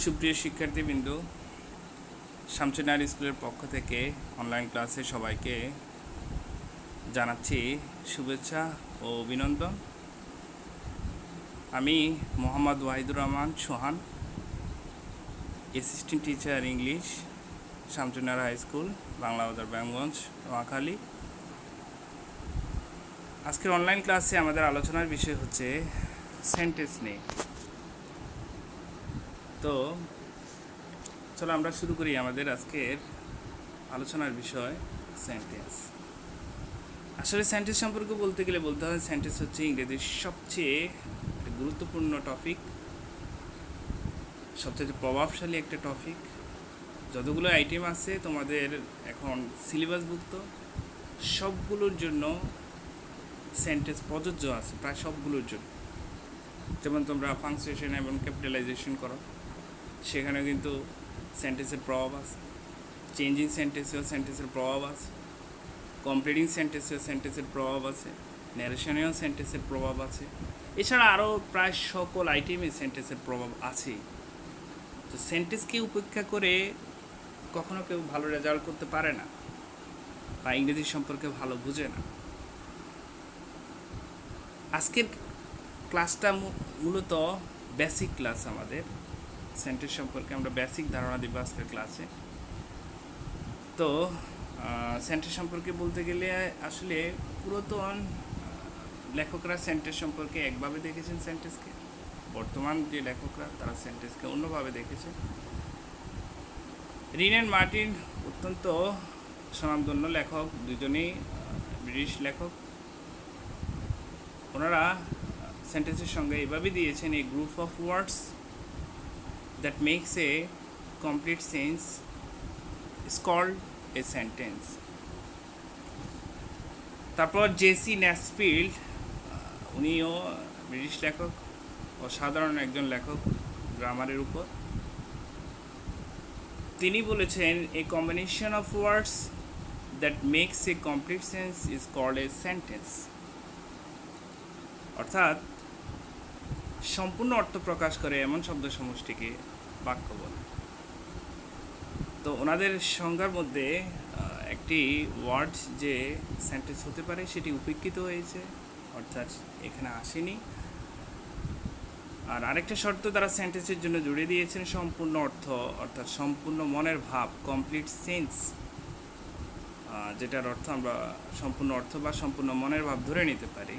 সুপ্রিয় শিক্ষার্থীবৃন্দ, শামসুন্নাহার স্কুলের পক্ষ থেকে অনলাইন ক্লাসে সবাইকে জানাচ্ছি শুভেচ্ছা ও অভিনন্দন। আমি Mohammad Wahidur Rahman Sohan, assistant teacher English, Shamsunnahar high school, Bangla Bazar, Begumganj, Noakhali. আজকের অনলাইন ক্লাসে আমাদের আলোচনার বিষয় হচ্ছে সেন্টেন্স নিয়ে। তো চলো আমরা শুরু করি আমাদের আজকের আলোচনার বিষয় সেন্টেন্স। আসলে সেন্টেন্স সম্পর্কে বলতে গেলে বলতে হয় সেন্টেন্স হচ্ছে ইংরেজির সবচেয়ে গুরুত্বপূর্ণ টপিক, সবচেয়ে প্রভাবশালী একটা টপিক। যতগুলো আইটেম আছে তোমাদের এখন সিলেবাসভুক্ত, সবগুলোর জন্য সেন্টেন্স প্রযোজ্য আছে, প্রায় সবগুলোর জন্য। যেমন তোমরা পাংচুয়েশন এবং ক্যাপিটালাইজেশন করো, সেখানে কিন্তু সেন্টেন্সের প্রভাব আছে। চেঞ্জিং সেন্টেন্সেও সেন্টেন্সের প্রভাব আছে, কমপ্লিটিং সেন্টেন্সেও সেন্টেন্সের প্রভাব আছে, ন্যারেশনেও সেন্টেন্সের প্রভাব আছে। এছাড়া আরও প্রায় সকল আইটেমে সেন্টেন্সের প্রভাব আছে। তো সেন্টেন্সকে উপেক্ষা করে কখনো কেউ ভালো রেজাল্ট করতে পারে না বা ইংরেজি সম্পর্কে ভালো বুঝে না। আজকের ক্লাসটা মূলত বেসিক ক্লাস। আমাদের সেন্টেন্স সম্পর্কে আমরা বেসিক ধারণা দিব আজকের ক্লাসে। তো সেন্টেন্স সম্পর্কে বলতে গেলে আসলে পুরাতন লেখকরা সেন্টেন্স সম্পর্কে একভাবে দেখেছেন সেন্টেন্সকে, বর্তমান যে লেখকরা তারা সেন্টেন্সকে অন্যভাবে দেখেছে। রিন অ্যান্ড মার্টিন অত্যন্ত স্বনামধন্য লেখক, দুজনেই ব্রিটিশ লেখক। ওনারা সেন্টেন্সের সঙ্গে এভাবে দিয়েছেন, a group of words that makes a complete sense is called a sentence. তারপর জেসি ন্যাসফিল্ড, উনিও ব্রিটিশ লেখক, অসাধারণ একজন লেখক গ্রামারের উপর। তিনি বলেছেন, a combination of words that makes a complete sense is called a sentence. অর্থাৎ সম্পূর্ণ অর্থ প্রকাশ করে এমন শব্দ সমষ্টিকে বাক্য বলে। তো ওনাদের সংজ্ঞার মধ্যে একটি ওয়ার্ড যে সেন্টেন্স হতে পারে সেটি উপেক্ষিত হয়েছে, অর্থাৎ এখানে আসেনি। আর আরেকটা শর্ত তারা সেন্টেন্সের জন্য জুড়ে দিয়েছেন, সম্পূর্ণ অর্থ, অর্থাৎ সম্পূর্ণ মনের ভাব, কমপ্লিট সেন্স, যেটার অর্থ আমরা সম্পূর্ণ অর্থ বা সম্পূর্ণ মনের ভাব ধরে নিতে পারি,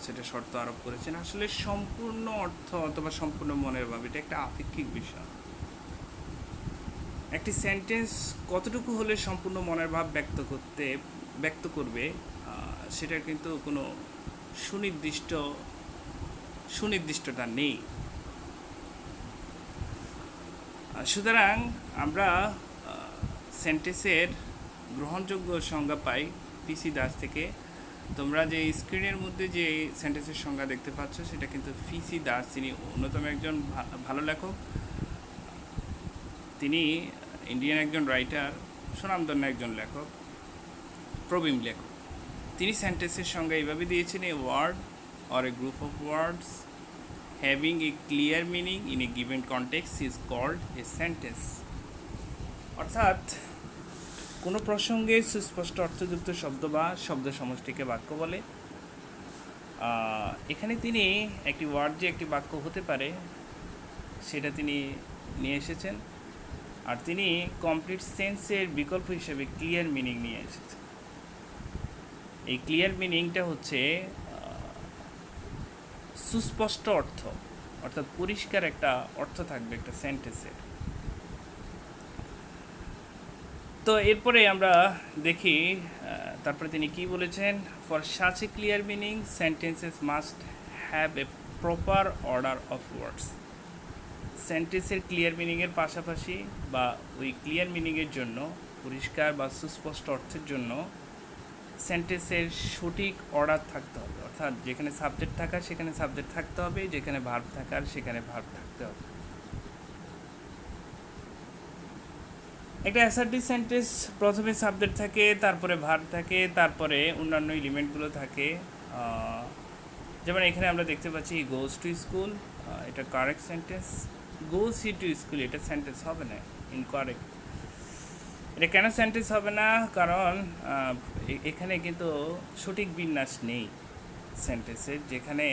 সেটা শর্ত আরোপ করেছেন। আসলে সম্পূর্ণ অর্থ অথবা সম্পূর্ণ মনের ভাব এটা একটা আপেক্ষিক বিষয়। একটি সেন্টেন্স কতটুকু হলে সম্পূর্ণ মনের ভাব ব্যক্ত করবে সেটার কিন্তু কোনো সুনির্দিষ্টতা নেই। সুতরাং আমরা সেন্টেন্সের গ্রহণযোগ্য সংজ্ঞা পাই পিসি দাস থেকে। তোমরা যে স্ক্রিনের মধ্যে যে সেন্টেন্সের সংজ্ঞা দেখতে পাচ্ছ সেটা কিন্তু পিসি দাস, তিনি অন্যতম একজন ভালো লেখক। তিনি ইন্ডিয়ান একজন রাইটার, সুনামধন্য একজন লেখক, প্রবীণ লেখক। তিনি সেন্টেন্সের সংজ্ঞা এইভাবে দিয়েছেন, a word or a group of words having a clear meaning in a given context is called a sentence. অর্থাৎ কোনো প্রসঙ্গে সুস্পষ্ট অর্থযুক্ত শব্দ বা শব্দ সমষ্টিকে বাক্য বলে। এখানে তিনি একটি ওয়ার্ড যে একটি বাক্য হতে পারে সেটা তিনি নিয়ে এসেছেন, আর তিনি কমপ্লিট সেন্সের বিকল্প হিসেবে ক্লিয়ার মিনিং নিয়ে এসেছেন। এই ক্লিয়ার মিনিংটা হচ্ছে সুস্পষ্ট অর্থ, অর্থাৎ পরিষ্কার একটা অর্থ থাকবে একটা সেন্টেন্সের। তো এরপরে আমরা দেখি তারপরে তিনি কি বলেছেন, for such a clear meaning sentences must have a proper order of words. সেন্টেন্সের ক্লিয়ার মিনিংয়ের পাশাপাশি বা ওই ক্লিয়ার মিনিংয়ের জন্য, পরিষ্কার বা সুস্পষ্ট অর্থের জন্য সেন্টেন্সের সঠিক অর্ডার থাকতে হবে। অর্থাৎ যেখানে সাবজেক্ট থাকার সেখানে সাবজেক্ট থাকতে হবে, যেখানে ভার্ব থাকার সেখানে ভার্ব থাকতে হবে। একটা অ্যাসার্টিভ সেন্টেন্স প্রথমে সাবজেক্ট থাকে, তারপরে ভার্ব থাকে, তারপরে অন্যান্য এলিমেন্টগুলো থাকে। যেমন এখানে আমরা দেখতে পাচ্ছি গোজ টু স্কুল, এটা correct sentence. Goes he to school, এটা সেন্টেন্স হবে না, ইনকারেক্ট। এটা কেন সেন্টেন্স হবে না? কারণ এখানে কিন্তু সঠিক বিন্যাস নেই সেন্টেন্সের। যেখানে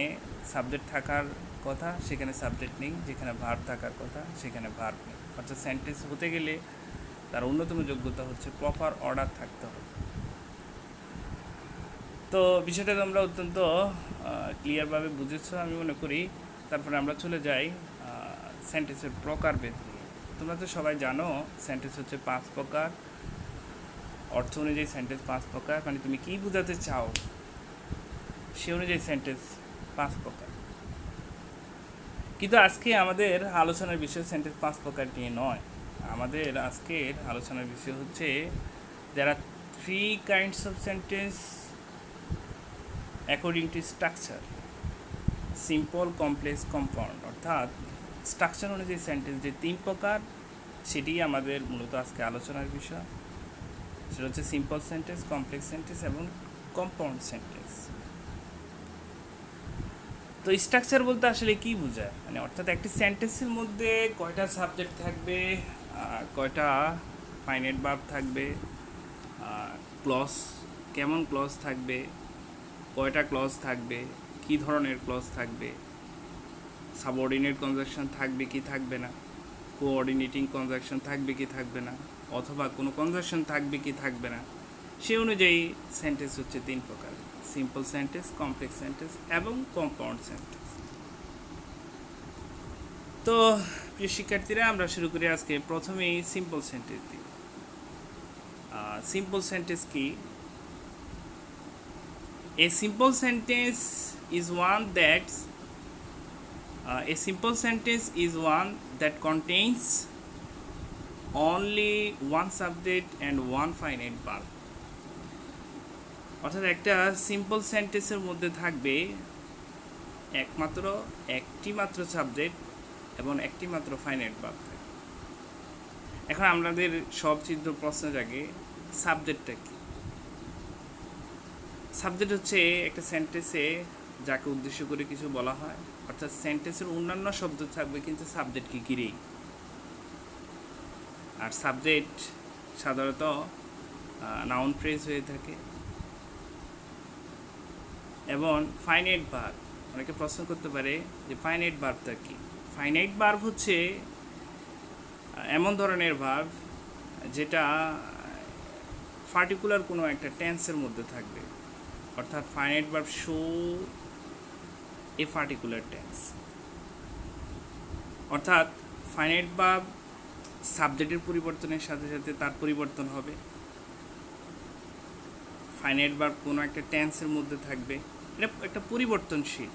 সাবজেক্ট থাকার কথা সেখানে সাবজেক্ট নেই, যেখানে ভার্ব থাকার কথা সেখানে ভার্ব নেই। অর্থাৎ সেন্টেন্স হতে গেলে তার অন্যতম যোগ্যতা হচ্ছে প্রপার অর্ডার থাকতে হবে। তো বিষয়টা তোমরা অত্যন্ত ক্লিয়ারভাবে বুঝেছো আমি মনে করি। তারপরে আমরা চলে যাই সেন্টেন্সের প্রকারভেদ নিয়ে। তোমরা তো সবাই জানো সেন্টেন্স হচ্ছে 5 প্রকার, অর্থ অনুযায়ী সেন্টেন্স 5 প্রকার, মানে তুমি কী বোঝাতে চাও সে অনুযায়ী সেন্টেন্স 5 প্রকার। কিন্তু আজকে আমাদের আলোচনার বিষয় সেন্টেন্স 5 প্রকার নিয়ে নয়। আমাদের আজকের আলোচনার বিষয় হচ্ছে there are 3 kinds of sentence according to structure: simple, complex, compound. অর্থাৎ স্ট্রাকচার অনুযায়ী সেন্টেন্স যে 3 প্রকার সেটি আমাদের মূলত আজকে আলোচনার বিষয়। সেটা হচ্ছে সিম্পল সেন্টেন্স, কমপ্লেক্স সেন্টেন্স এবং কম্পাউন্ড সেন্টেন্স। তো স্ট্রাকচার বলতে আসলে কী বোঝায়, মানে অর্থাৎ একটি সেন্টেন্সের মধ্যে কয়টা সাবজেক্ট থাকবে, কয়টা ফাইনাইট ভার্ব থাকবে, ক্লজ কেমন ক্লজ থাকবে, কয়টা ক্লজ থাকবে, কী ধরনের ক্লজ থাকবে, সাবঅর্ডিনেট কনজাংশন থাকবে কি থাকবে না, কোঅর্ডিনেটিং কনজাংশন থাকবে কি থাকবে না, অথবা কোনো কনজাংশন থাকবে কি থাকবে না, সে অনুযায়ী সেন্টেন্স হচ্ছে 3 প্রকার: সিম্পল সেন্টেন্স, কমপ্লেক্স সেন্টেন্স এবং কম্পাউন্ড সেন্টেন্স। তো প্রিয় শিক্ষার্থীরা, আমরা শুরু করি আজকে প্রথমেই সিম্পল সেন্টেন্স দিয়ে। সিম্পল সেন্টেন্স কি? A simple sentence is one that contains only one subject and one finite verb. অর্থাৎ একটা সিম্পল সেন্টেন্সের মধ্যে থাকবে একটি মাত্র সাবজেক্ট এবং একটি মাত্র ফাইনাইট ভার্ব থাকবে। এখন আমাদের সব চিন্তা প্রশ্ন জাগে, সাবজেক্টটা কি? সাবজেক্ট হচ্ছে একটা সেন্টেন্সে যাকে উদ্দেশ্য করে কিছু বলা হয়, অর্থাৎ সেন্টেন্সের অন্যান্য শব্দ থাকবে কিন্তু সাবজেক্টকে ঘিরেই। আর সাবজেক্ট সাধারণত নাউন ফ্রেজ হয়ে থাকে। এবং ফাইনাইট ভার্ব, অনেকে প্রশ্ন করতে পারে যে ফাইনাইট ভার্বটা কি? ফাইনাইট ভার্ব হচ্ছে এমন ধরনের ভার্ব যেটা পার্টিকুলার কোনো একটা টেন্সের মধ্যে থাকবে। অর্থাৎ finite verb show a particular tense. অর্থাৎ ফাইনাইট ভার্ব সাবজেক্টের পরিবর্তনের সাথে সাথে তার পরিবর্তন হবে। ফাইনাইট ভার্ব কোনো একটা টেন্সের মধ্যে থাকবে, এটা একটা পরিবর্তনশীল।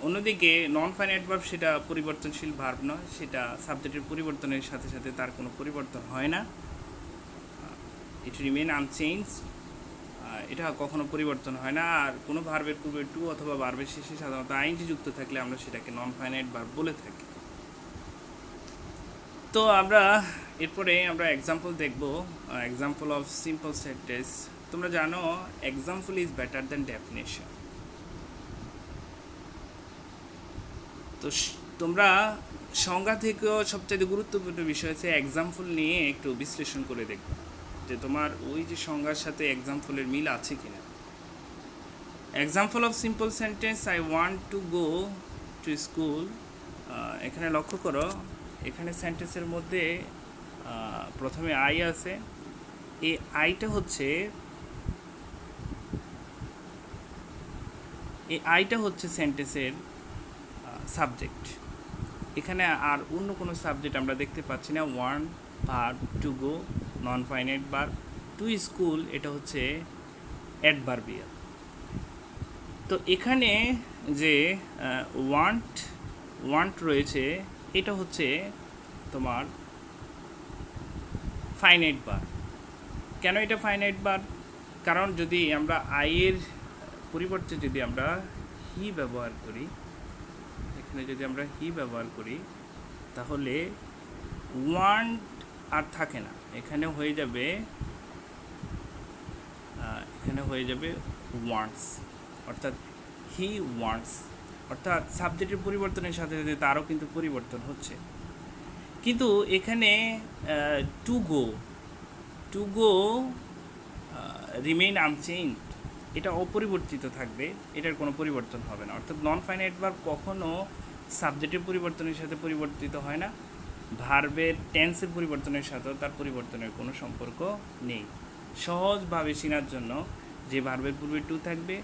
অন্যদিকে নন ফাইনাইট ভার্ব সেটা পরিবর্তনশীল ভার্ব নয়, সেটা সাবজেক্টের পরিবর্তনের সাথে সাথে তার কোনো পরিবর্তন হয় না, ইট রিমেন আনচেঞ্জ। এটা কখনো পরিবর্তন হয় না। আর কোনো ভার্বের পূর্বে টু অথবা ভার্বের শেষে সাধারণত আইএনজি যুক্ত থাকলে আমরা সেটাকে নন ফাইনাইট ভার্ব বলে থাকি। তো এরপরে আমরা এক্সাম্পল দেখব, এক্সাম্পল অফ সিম্পল সেন্টেন্স। তোমরা জানো example is better than definition. তো তোমরা সংজ্ঞা থেকেও সবচেয়ে গুরুত্বপূর্ণ বিষয় হচ্ছে এক্সাম্পল নিয়ে একটু বিশ্লেষণ করে দেখবে যে তোমার ওই যে সংজ্ঞার সাথে এক্সাম্পলের মিল আছে কিনা। Example of simple sentence: I want to go to school. এখানে লক্ষ্য করো, এখানে সেন্টেন্সের মধ্যে প্রথমে আই আছে। এই আইটা হচ্ছে সেন্টেন্সের সাবজেক্ট। এখানে আর অন্য কোনো সাবজেক্ট আমরা দেখতে পাচ্ছি না। One verb, to go non finite verb, to school এটা হচ্ছে অ্যাডভার্বিয়াল। তো এখানে যে ওয়ান্ট রয়েছে এটা হচ্ছে তোমার ফাইনাইট ভার্ব। কেন এটা ফাইনাইট ভার্ব? কারণ যদি আমরা আইয়ের পরিবর্তে যদি আমরা হি ব্যবহার করি, এখানে যদি আমরা হি ব্যবহার করি তাহলে ওয়ান্ট আর থাকে না, এখানে হয়ে যাবে ওয়ান্টস, অর্থাৎ হি ওয়ান্টস। অর্থাৎ সাবজেক্টের পরিবর্তনের সাথে সাথে তারও কিন্তু পরিবর্তন হচ্ছে। কিন্তু এখানে টু গো রিমেইন আনচেঞ্জ, এটা অপরিবর্তিত থাকবে, এটার কোনো পরিবর্তন হবে না। অর্থাৎ নন ফাইনাইট ভার্ব কখনো সাবজেক্টের পরিবর্তনের সাথে পরিবর্তিত হয় না, ভার্বের টেন্সের পরিবর্তনের সাথেও তার পরিবর্তনের কোনো সম্পর্ক নেই। সহজভাবে চেনার জন্য যে ভার্বের পূর্বে টু থাকবে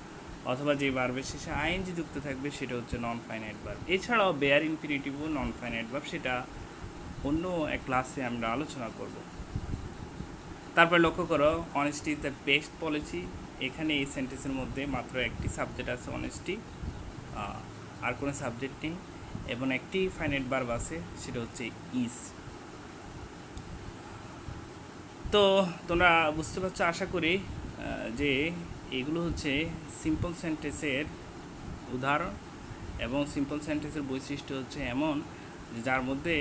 অথবা যে ভার্বের শেষে আইএনজি যুক্ত থাকবে সেটা হচ্ছে নন ফাইনাইট ভার্ব। এছাড়াও বেয়ার ইনফিনিটিভও নন ফাইনাইট ভার্ব, সেটা অন্য এক ক্লাসে আমরা আলোচনা করব। তারপর লক্ষ্য করো, honesty is the best policy. এখানে এই সেন্টেন্সের মধ্যে মাত্র একটি সাবজেক্ট আছে, অনেস্টি, আর কোনো সাবজেক্ট নেই, এবং একটি ফাইনাইট ভার্ব আছে, সেটা হচ্ছে ইজ। তো তোমরা বুঝতে পারছো আশা করি যে এগুলো হচ্ছে সিম্পল সেন্টেন্সের উদাহরণ, এবং সিম্পল সেন্টেন্সের বৈশিষ্ট্য হচ্ছে এমন যে যার মধ্যে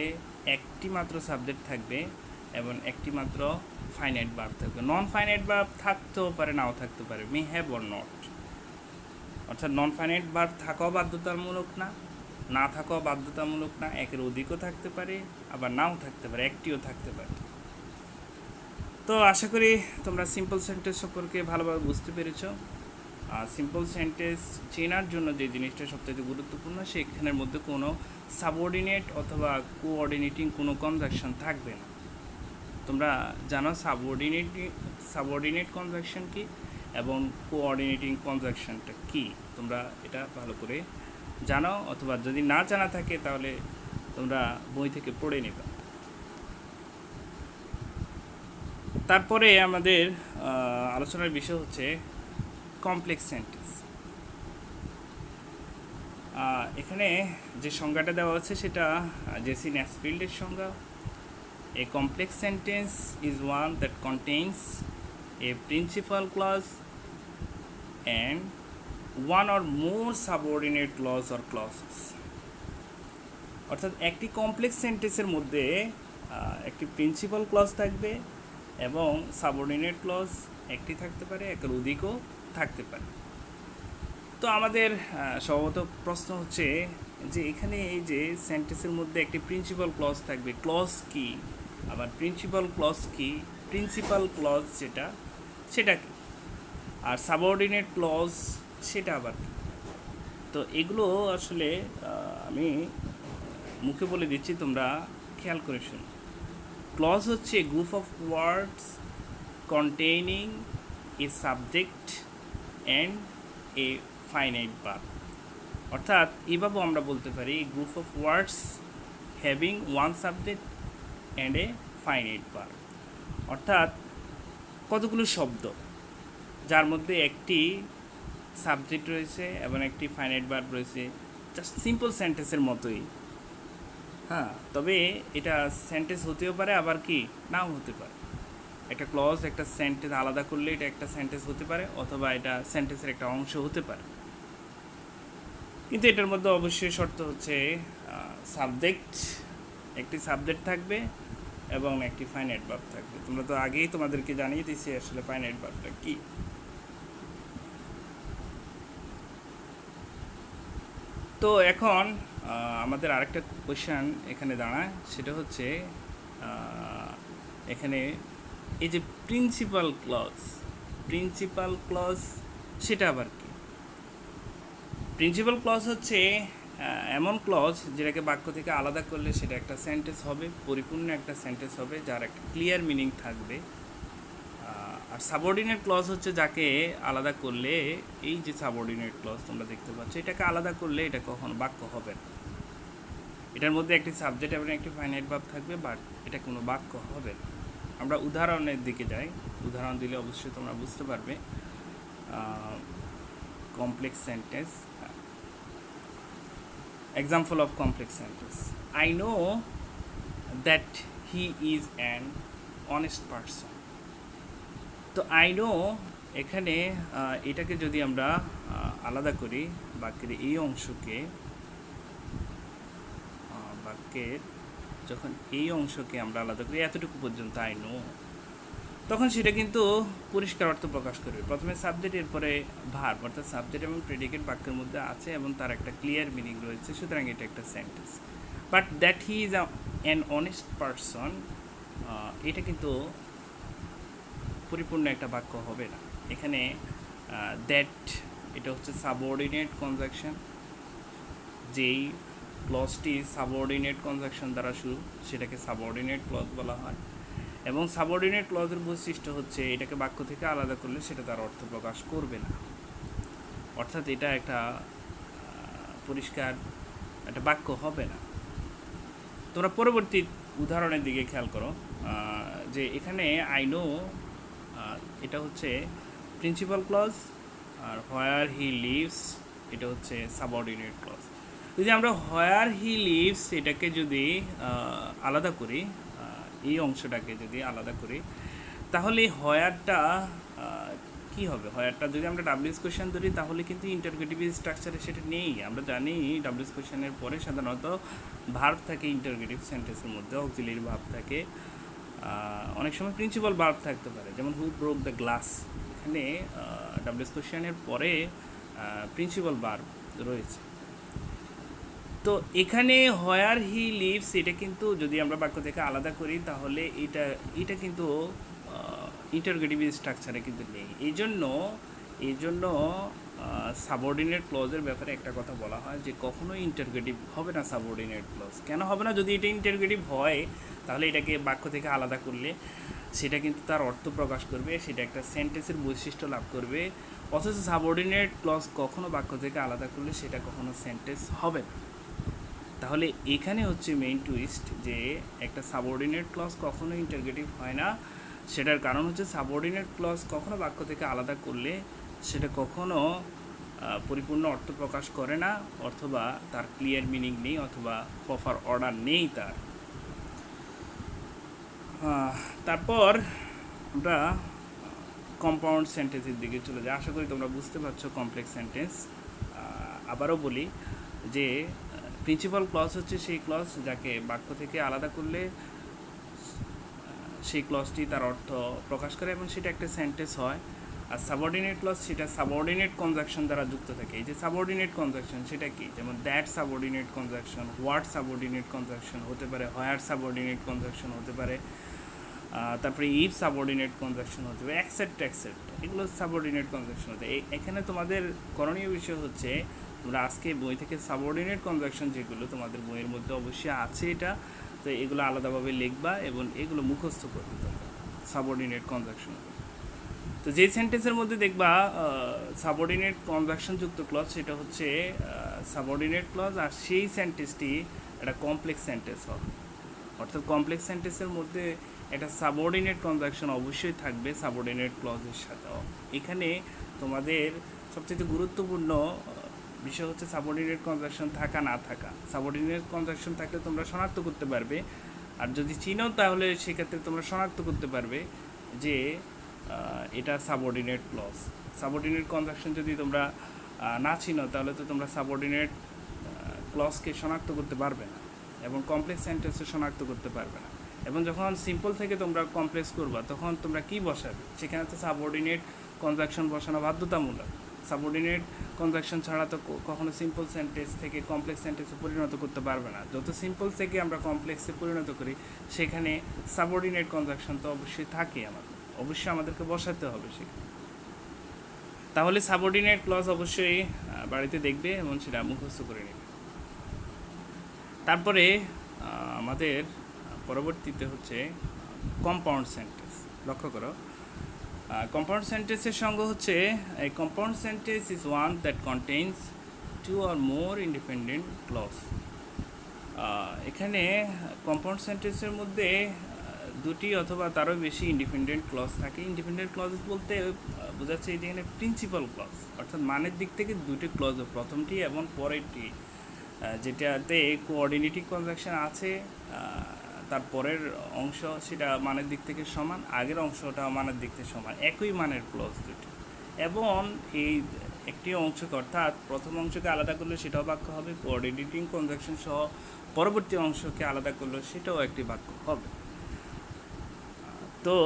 একটি মাত্র সাবজেক্ট থাকবে এবং একটি মাত্র ফাইনাইট ভার্ব থাকবে। নন ফাইনাইট ভার্ব থাকতেও পারে, নাও থাকতে পারে, মে হ্যাভ অর নট। অর্থাৎ নন ফাইনাইট ভার্ব থাকাও বাধ্যতামূলক না, না থাকাও বাধ্যতামূলক না, একের অধিকও থাকতে পারে, আবার নাও থাকতে পারে, একটিও থাকতে পারে। তো আশা করি তোমরা সিম্পল সেন্টেন্স সম্পর্কে ভালোভাবে বুঝতে পেরেছো। সিম্পল সেন্টেন্স চেনার জন্য যে জিনিসটা সবথেকে গুরুত্বপূর্ণ, সেখানের মধ্যে কোনো সাবঅর্ডিনেট অথবা কোঅর্ডিনেটিং কোনো কনজাকশন থাকবে না। তোমরা জানো সাবঅর্ডিনেট কনজাকশন কি এবং কোঅর্ডিনেটিং কনজাকশনটা কি, তোমরা এটা ভালো করে জানো, অথবা যদি না জানা থাকে তাহলে তোমরা বই থেকে পড়ে নেবে। তারপরে আমাদের আলোচনার বিষয় হচ্ছে কমপ্লেক্স সেন্টেন্স। এখানে যে সংজ্ঞাটা দেওয়া আছে সেটা জেসি ন্যাসফিল্ডের সংজ্ঞা। A complex sentence is one that contains a principal clause and one or more subordinate clause or clauses. অর্থাৎ একটি কমপ্লেক্স সেন্টেন্সের মধ্যে একটি প্রিন্সিপাল ক্লজ থাকবে এবং সাবঅর্ডিনেট ক্লজ একটি থাকতে পারে, একের অধিকও থাকতে পারে। তো আমাদের স্বভাবত প্রশ্ন হচ্ছে যে এখানে এই যে সেন্টেন্সের মধ্যে একটি প্রিন্সিপাল ক্লজ থাকবে, ক্লজ কি, আবার প্রিন্সিপাল ক্লজ কি, প্রিন্সিপাল ক্লজ সেটা কি, আর সাবঅর্ডিনেট ক্লজ সেটা আবার কি। তো এগুলো আসলে আমি মুখে বলে দিচ্ছি, তোমরা খেয়াল করে শুনো। ক্লজ হচ্ছে group of words containing A subject and a finite verb. অর্থাৎ এভাবেও আমরা বলতে পারি group of words having one subject and a finite verb. অর্থাৎ কতগুলো শব্দ যার মধ্যে একটি সাবজেক্ট রয়েছে এবং একটি ফাইনাইট ভার্ব রয়েছে, জাস্ট সিম্পল সেন্টেন্সের মতোই। হ্যাঁ, তবে এটা সেন্টেন্স হতেও পারে, আবার কি নাও হতে পারে। একটা ক্লজ একটা সেন্টেন্স আলাদা করলে এটা একটা সেন্টেন্স হতে পারে, অথবা এটা সেন্টেন্সের একটা অংশ হতে পারে। কিন্তু এটার মধ্যে অবশ্যই শর্ত হচ্ছে সাবজেক্ট, একটি সাবজেক্ট থাকবে এবং একটি ফাইনাইট ভার্ব থাকবে। তোমরা তো আগেই তোমাদেরকে জানিয়ে দিয়েছি আসলে ফাইনাইট ভার্বটা কি। তো এখন আমাদের আরেকটা কোয়েশ্চেন এখানে দাঁড়ায়, সেটা হচ্ছে এখানে এই যে প্রিন্সিপাল ক্লজ সেটা আবার কি। প্রিন্সিপাল ক্লজ হচ্ছে এমন ক্লজ যেটাকে বাক্য থেকে আলাদা করলে সেটা একটা সেন্টেন্স হবে, পরিপূর্ণ একটা সেন্টেন্স হবে, যার একটা ক্লিয়ার মিনিং থাকবে। আর সাবঅর্ডিনেট ক্লজ হচ্ছে যাকে আলাদা করলে, এই যে সাবঅর্ডিনেট ক্লজ তোমরা দেখতে পাচ্ছ, এটাকে আলাদা করলে এটা কখনো বাক্য হবে না। এটার মধ্যে একটি সাবজেক্ট এবং একটি ফাইনাইট ভার্ব থাকবে, বাট এটা কোনো বাক্য হবে না। আমরা উদাহরণের দিকে যাই, উদাহরণ দিলে অবশ্যই তোমরা বুঝতে পারবে। Complex sentence, example of complex sentence. I know that he is an honest person. তো I know এখানে এটাকে যদি আমরা আলাদা করি, বাক্যের এই অংশকে, বাক্যের যখন এই অংশকে আমরা আলাদা করি এতটুকু পর্যন্ত I know, তখন সেটা কিন্তু পরিষ্কার অর্থ প্রকাশ করবে। প্রথমে সাবজেক্ট, এরপরে ভার্ব, অর্থাৎ সাবজেক্ট এবং প্রেডিকেট বাক্যের মধ্যে আছে এবং তার একটা ক্লিয়ার মিনিং রয়েছে, সুতরাং এটা একটা sentence. But that he is an honest person, এটা কিন্তু পরিপূর্ণ একটা বাক্য হবে না। এখানে দ্যাট এটা হচ্ছে সাবঅর্ডিনেট কনজাংশন, যেই ক্লজটি সাবঅর্ডিনেট কনজাংশন দ্বারা শুরু, সেটাকে সাবঅর্ডিনেট ক্লজ বলা হয়। এবং সাবঅর্ডিনেট ক্লজের বৈশিষ্ট্য হচ্ছে এটাকে বাক্য থেকে আলাদা করলে সেটা তার অর্থ প্রকাশ করবে না, অর্থাৎ এটা একটা পরিষ্কার একটা বাক্য হবে না। তোমরা পরবর্তী উদাহরণের দিকে খেয়াল করো, যে এখানে আই নো, এটা হচ্ছে প্রিন্সিপাল ক্লজ, আর হোয়ার হি লিভস এটা হচ্ছে সাবঅর্ডিনেট ক্লজ। যদি আমরা হোয়ার হি লিভস এটাকে যদি আলাদা করি, এই অংশটাকে যদি আলাদা করি, তাহলে হোয়ারটা কি হবে? হোয়ারটা যদি আমরা ডাব্লিউএস কোয়েশ্চেন ধরি তাহলে কিন্তু ইন্টারোগেটিভ স্ট্রাকচারে সেটা নেই। আমরা জানি ডাব্লিউএস কোয়েশ্চেনের পরে সাধারণত ভার্ব থাকে, ইন্টারোগেটিভ সেন্টেন্সের মধ্যে অক্সিলিয়ারি ভার্ব থাকে, অনেক সময় প্রিন্সিপাল ভার্ব থাকতে পারে, যেমন হু ব্রোক দ্য গ্লাস, এখানে ডাব্লিউএস কোয়েশ্চেনের পরে প্রিন্সিপাল ভার্ব রয়েছে। তো এখানে হোয়ার হি লিভস এটা কিন্তু যদি আমরা বাক্য থেকে আলাদা করি তাহলে এটা কিন্তু ইন্টারোগেটিভ স্ট্রাকচারে কিন্তু নেই। এই জন্য সাবঅর্ডিনেট ক্লজের ব্যাপারে একটা কথা বলা হয় যে কখনোই ইন্টারোগেটিভ হবে না সাবঅর্ডিনেট ক্লজ। কেন হবে না? যদি এটা ইন্টারোগেটিভ হয় তাহলে এটাকে বাক্য থেকে আলাদা করলে সেটা কিন্তু তার অর্থ প্রকাশ করবে, সেটা একটা সেন্টেন্সের বৈশিষ্ট্য লাভ করবে। অথচ সাবঅর্ডিনেট ক্লজ কখনো বাক্য থেকে আলাদা করলে সেটা কখনো সেন্টেন্স হবে না। তাহলে এখানে হচ্ছে মেইন টুইস্ট, যে একটা সাবঅর্ডিনেট ক্লজ কখনো ইন্টারোগেটিভ হয় না। সেটার কারণ হচ্ছে সাবঅর্ডিনেট ক্লজ কখনো বাক্য থেকে আলাদা করলে সেটা কখনো পরিপূর্ণ অর্থ প্রকাশ করে না, অথবা তার ক্লিয়ার মিনিং নেই, অথবা প্রপার অর্ডার নেই তার। তারপর আমরা কম্পাউন্ড সেন্টেন্সের দিকে চলে যাই। আশা করি তোমরা বুঝতে পারছো কমপ্লেক্স সেন্টেন্স। আবারও বলি যে প্রিন্সিপাল ক্লজ হচ্ছে সেই ক্লজ যাকে বাক্য থেকে আলাদা করলে সেই ক্লজটি তার অর্থ প্রকাশ করে এবং সেটা একটা সেন্টেন্স হয়। আর সাবঅর্ডিনেট ক্লজ সেটা সাবঅর্ডিনেট কনজাংশন দ্বারা যুক্ত থাকে। এই যে সাবঅর্ডিনেট কনজাংশন সেটা কি? যেমন that subordinate conjunction, what subordinate conjunction হতে পারে, হোয়ার সাবঅর্ডিনেট কনজাংশন হতে পারে, তারপরে ইফ সাবঅর্ডিনেট কনজাংশন হতে পারে, এক্সেপ্ট, এগুলো সাবঅর্ডিনেট কনজাংশন হতে। এখানে তোমাদের করণীয় বিষয় হচ্ছে তোমরা আজকে বই থেকে সাবঅর্ডিনেট কনজাংশন যেগুলো তোমাদের বইয়ের মধ্যে অবশ্যই আছে এটা, তো এগুলো আলাদাভাবে লিখবা এবং এগুলো মুখস্থ করবে তোমরা সাবঅর্ডিনেট কনজাংশন। তো যেই সেন্টেন্সের মধ্যে দেখবা সাবঅর্ডিনেট কনজাংশন যুক্ত ক্লজ সেটা হচ্ছে সাবঅর্ডিনেট ক্লজ, আর সেই সেন্টেন্সটি একটা কমপ্লেক্স সেন্টেন্স হবে। অর্থাৎ কমপ্লেক্স সেন্টেন্সের মধ্যে একটা সাবঅর্ডিনেট কনজাংশন অবশ্যই থাকবে সাবঅর্ডিনেট ক্লজের সাথেও। এখানে তোমাদের সবচেয়ে গুরুত্বপূর্ণ বিষয় হচ্ছে সাবঅর্ডিনেট কনজাংশন থাকা না থাকা। সাবঅর্ডিনেট কনজাংশন থাকলে তোমরা শনাক্ত করতে পারবে, আর যদি চিনো তাহলে সেক্ষেত্রে তোমরা শনাক্ত করতে পারবে যে এটা সাবঅর্ডিনেট ক্লজ। সাবঅর্ডিনেট কনজাংশন যদি তোমরা না চিনো তাহলে তো তোমরা সাবঅর্ডিনেট ক্লজকে শনাক্ত করতে পারবে না এবং কমপ্লেক্স সেন্টেন্সে শনাক্ত করতে পারবে না। এবং যখন সিম্পল থেকে তোমরা কমপ্লেক্স করবা তখন তোমরা কি বসাবে? সেখানে তো সাবঅর্ডিনেট কনজাংশন বসানো বাধ্যতামূলক। সাবঅর্ডিনেট কনজাংশন ছাড়া তো কখনো সিম্পল সেন্টেন্স থেকে কমপ্লেক্স সেন্টেন্সে পরিণত করতে পারবে না। যত সিম্পল থেকে আমরা কমপ্লেক্সে পরিণত করি সেখানে সাবঅর্ডিনেট কনজাংশন তো অবশ্যই থাকে, অবশ্যই আমাদেরকে বসাতে হবে সেখানে। তাহলে সাবঅর্ডিনেট ক্লজ অবশ্যই বাড়িতে দেখবে এবং সেটা মুখস্থ করে নেবে। তারপরে আমাদের পরবর্তীতে হচ্ছে কম্পাউন্ড সেন্টেন্স। লক্ষ্য করো, কম্পাউন্ড সেন্টেন্সের সঙ্গে হচ্ছে a compound sentence is one that contains two or more independent clause। এখানে কম্পাউন্ড সেন্টেন্সের মধ্যে দুটি অথবা তারও বেশি ইন্ডিপেন্ডেন্ট ক্লজ থাকে। ইন্ডিপেন্ডেন্ট ক্লজ বলতে বোঝাচ্ছে এখানে প্রিন্সিপাল ক্লজ, অর্থাৎ মানের দিক থেকে দুটি ক্লজ, প্রথমটি এবং পরেরটি, যেটাতে কোঅর্ডিনেটিং কনজাংশন আছে, তারপরের অংশ সেটা মানের দিক থেকে সমান, আগের অংশটা মানের দিক থেকে সমান, একই মানের ক্লজ দুটি। এবং এই একটি অংশকে অর্থাৎ প্রথম অংশকে আলাদা করলে সেটাও বাক্য হবে, কোঅর্ডিনেটিং কনজাংশন সহ পরবর্তী অংশকে আলাদা করলে সেটাও একটি বাক্য হবে। তো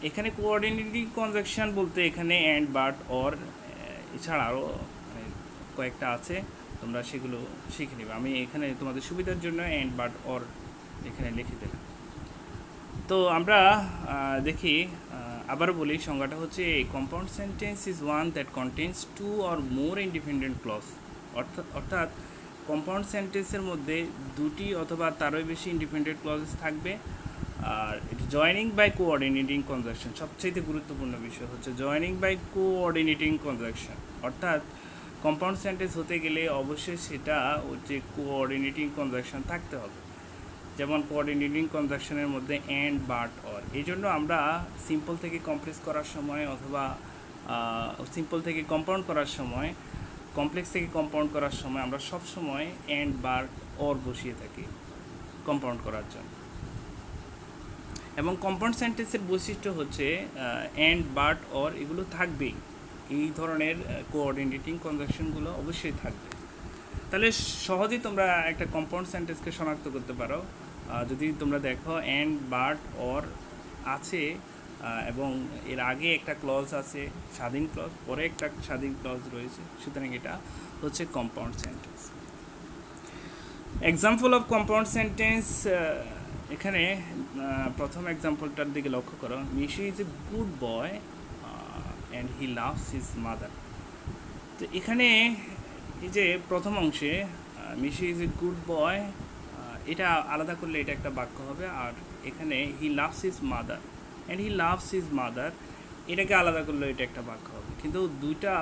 এখানে কোঅর্ডিনেটিং কনজাংশন বলতে এখানে অ্যান্ড বাট অর এছাড়া আরও মানে কয়েকটা আছে, তোমরা সেগুলো শিখে নেবে। আমি এখানে তোমাদের সুবিধার জন্য অ্যান্ড বাট অর এখানে লিখে দিলাম। তো আমরা দেখি, আবারও বলি সংজ্ঞাটা হচ্ছে compound sentence is one that contains two or more independent clause. অর্থাৎ কম্পাউন্ড সেন্টেন্সের মধ্যে দুটি অথবা তারও বেশি ইন্ডিপেন্ডেন্ট ক্লজেস থাকবে। আর এটা জয়েনিং বাই কোঅর্ডিনেটিং কনজাংশন, সবচেয়ে গুরুত্বপূর্ণ বিষয় হচ্ছে জয়েনিং বাই কোঅর্ডিনেটিং কনজাংশন। অর্থাৎ কম্পাউন্ড সেন্টেন্স হতে গেলে অবশ্যই সেটা হচ্ছে কোঅর্ডিনেটিং কনজাংশন থাকতে হবে। যেমন কোঅর্ডিনেটিং কনজাংশনের মধ্যে অ্যান্ড বাট অর। এই জন্য আমরা সিম্পল থেকে কমপ্লেক্স করার সময় অথবা সিম্পল থেকে কম্পাউন্ড করার সময়, কমপ্লেক্স থেকে কম্পাউন্ড করার সময় আমরা সবসময় অ্যান্ড বাট অর বসিয়ে থাকি কম্পাউন্ড করার জন্য। এবং কম্পাউন্ড সেন্টেন্সের বৈশিষ্ট্য হচ্ছে অ্যান্ড বাট অর এগুলো থাকবেই, এই ধরনের কোঅর্ডিনেটিং কনজাংশনগুলো অবশ্যই থাকবে। তাহলে সহজেই তোমরা একটা কম্পাউন্ড সেন্টেন্সকে শনাক্ত করতে পারো যদি তোমরা দেখো অ্যান্ড বাট অর আছে এবং এর আগে একটা ক্লজ আছে স্বাধীন ক্লজ, পরে একটা স্বাধীন ক্লজ রয়েছে, সুতরাং এটা হচ্ছে compound sentence. Example of compound sentence, এখানে প্রথম এক্সাম্পলটার দিকে লক্ষ্য করো। Mishu is a good boy and he loves his mother. তো এখানে এই যে প্রথম অংশে Mishu is a good boy, এটা আলাদা করলে এটা একটা বাক্য হবে। আর এখানে he loves his mother and he loves his mother, এটাকে আলাদা করলে এটা একটা বাক্য হবে। কিন্তু দুইটা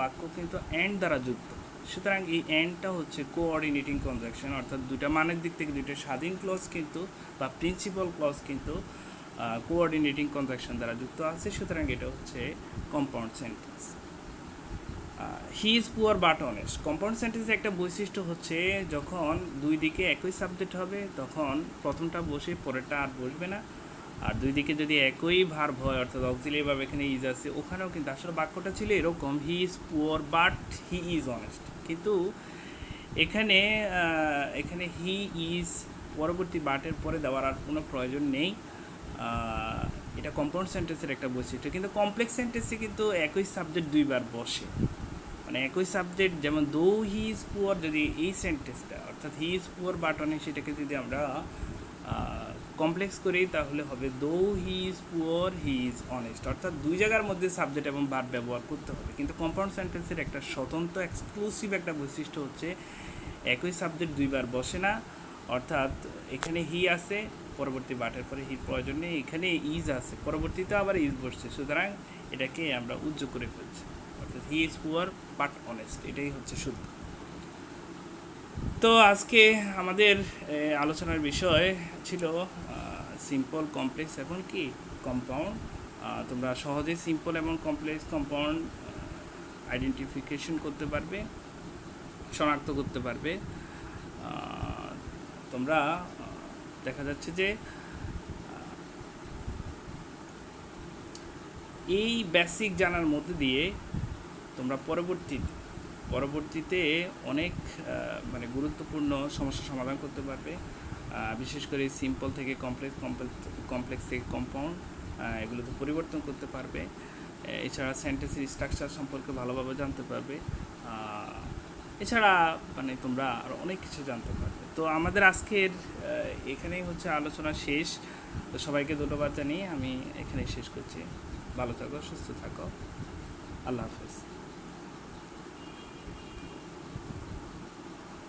বাক্য কিন্তু অ্যান্ড দ্বারা যুক্ত, সুতরাং এই অ্যান্ডটা হচ্ছে কোঅর্ডিনেটিং কনজাংশন। অর্থাৎ দুইটা মানের দিক থেকে দুইটা স্বাধীন ক্লজ কিন্তু বা প্রিন্সিপাল ক্লজ কিন্তু কোঅর্ডিনেটিং কনজাংশন দ্বারা যুক্ত আছে, সুতরাং এটা হচ্ছে compound sentence. He is poor but honest. Compound সেন্টেন্সের একটা বৈশিষ্ট্য হচ্ছে যখন দুই দিকে একই সাবজেক্ট হবে তখন প্রথমটা বসে পরেরটা আর বসবে না। আর দুই দিকে যদি একই ভার্ব হয় অর্থাৎ অক্সিলিয়ারি ভার্ব, এখানে ইজ আছে, ওখানেও কিন্তু আসলে বাক্যটা ছিল এরকম he is poor but he is honest. কিন্তু এখানে এখানে হি ইজ পরবর্তী বাটের পরে দেওয়ার আর কোনো প্রয়োজন নেই, এটা কম্পাউন্ড সেন্টেন্সের একটা বৈশিষ্ট্য। কিন্তু কমপ্লেক্স সেন্টেন্সে কিন্তু একই সাবজেক্ট দুইবার বসে, মানে একই সাবজেক্ট। যেমন দো হি ইজ পুয়ার, যদি এই সেন্টেন্সটা অর্থাৎ he is poor but honest, সেটাকে যদি আমরা কমপ্লেক্স করি তাহলে হবে দো he is poor he is honest. অর্থাৎ দুই জায়গার মধ্যে সাবজেক্ট এবং ভার্ব ব্যবহার করতে হবে। কিন্তু কম্পাউন্ড সেন্টেন্সের একটা স্বতন্ত্র এক্সক্লুসিভ একটা বৈশিষ্ট্য হচ্ছে একই সাবজেক্ট দুইবার বসে না। অর্থাৎ এখানে হি আছে, পরবর্তী বাটের পরে হির প্রয়োজন নেই, এখানে ইজ আছে, পরবর্তীতে আবার ইজ বসছে, সুতরাং এটাকে আমরা উজ্জ্ব করে ফেলছি। অর্থাৎ he is poor but honest, এটাই হচ্ছে শুদ্ধ। তো আজকে আমাদের আলোচনার বিষয় ছিল সিম্পল, কমপ্লেক্স এবং কি কম্পাউন্ড। তোমরা সহজেই সিম্পল এবং কমপ্লেক্স কম্পাউন্ড আইডেন্টিফিকেশন করতে পারবে, শনাক্ত করতে পারবে। তোমরা দেখা যাচ্ছে যে এই বেসিক জানার মধ্যে দিয়ে তোমরা পরবর্তীতে অনেক মানে গুরুত্বপূর্ণ সমস্যা সমাধান করতে পারবে। বিশেষ করে সিম্পল থেকে কমপ্লেক্স থেকে কম্পাউন্ড, এগুলোতে পরিবর্তন করতে পারবে। এছাড়া সেন্টেন্সের স্ট্রাকচার সম্পর্কে ভালোভাবে জানতে পারবে। এছাড়া মানে তোমরা আরও অনেক কিছু জানতে পারবে। তো আমাদের আজকের এখানেই হচ্ছে আলোচনা শেষ। তো সবাইকে ধন্যবাদ জানিয়ে আমি এখানেই শেষ করছি। ভালো থাকো, সুস্থ থাকো, আল্লাহ হাফেজ।